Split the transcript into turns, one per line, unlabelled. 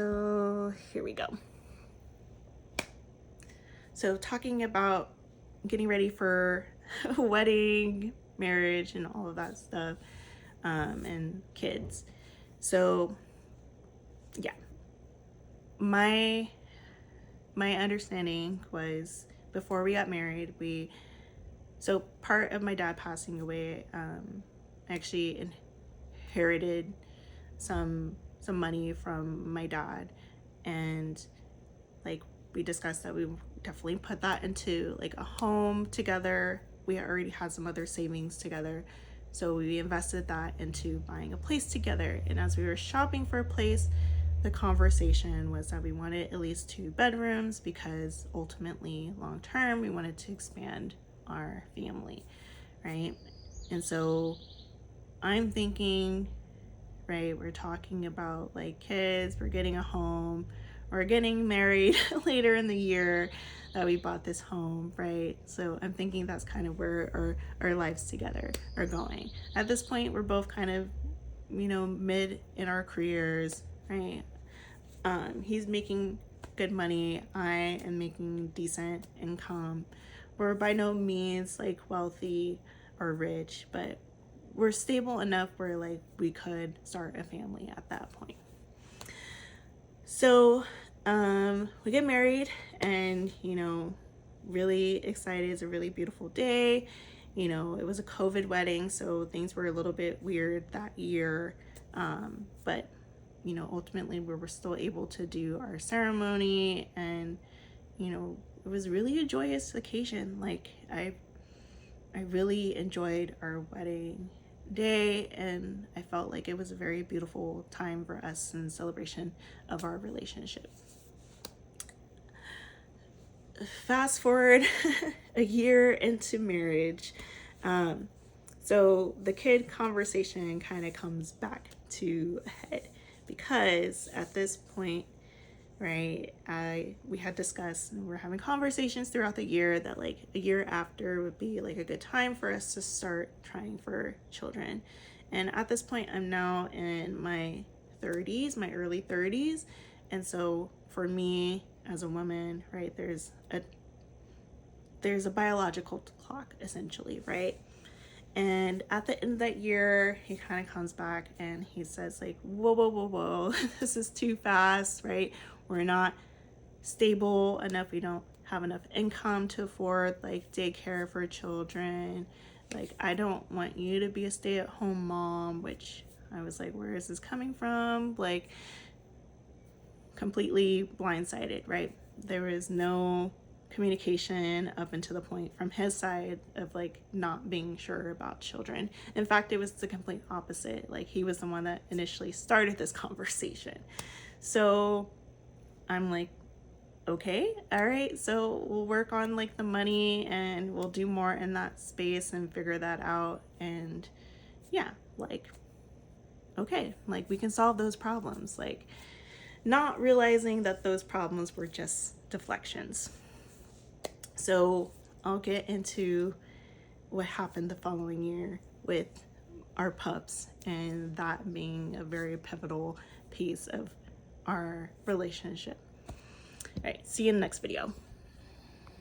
so here we go. So talking about getting ready for a wedding, marriage, and all of that stuff, and kids. So yeah, my understanding was before we got married, so part of my dad passing away, I actually inherited some money from my dad, and like we discussed that we definitely put that into like a home together. We already had some other savings together, so we invested that into buying a place together. And as we were shopping for a place, the conversation was that we wanted at least 2 bedrooms because ultimately long term we wanted to expand our family, right? And so I'm thinking, right, we're talking about like kids, we're getting a home, we're getting married later in the year that we bought this home, right? So I'm thinking that's kind of where our lives together are going. At this point, we're both kind of, mid in our careers, right? He's making good money. I am making decent income. We're by no means like wealthy or rich, but we're stable enough where like we could start a family at that point. So we get married, and really excited. It's a really beautiful day. It was a COVID wedding, so things were a little bit weird that year, but ultimately we were still able to do our ceremony, and it was really a joyous occasion. Like I really enjoyed our wedding day, and I felt like it was a very beautiful time for us in celebration of our relationship. Fast forward a year into marriage, so the kid conversation kind of comes back to a head, because at this point, right, we had discussed and we're having conversations throughout the year that like a year after would be like a good time for us to start trying for children. And at this point, I'm now in my 30s, my early 30s, and so for me as a woman, right, there's a biological clock essentially, right? And at the end of that year, he kind of comes back and he says like, whoa, this is too fast, right? We're not stable enough. We don't have enough income to afford like daycare for children. Like, I don't want you to be a stay-at-home mom, which I was like, where is this coming from? Like, completely blindsided, right? There was no communication up until the point from his side of like not being sure about children. In fact, it was the complete opposite. Like, he was the one that initially started this conversation. So I'm like, okay, all right, so we'll work on like the money and we'll do more in that space and figure that out. And yeah, like, okay, like we can solve those problems, like not realizing that those problems were just deflections. So I'll get into what happened the following year with our pups, and that being a very pivotal piece of our relationship. All right, see you in the next video.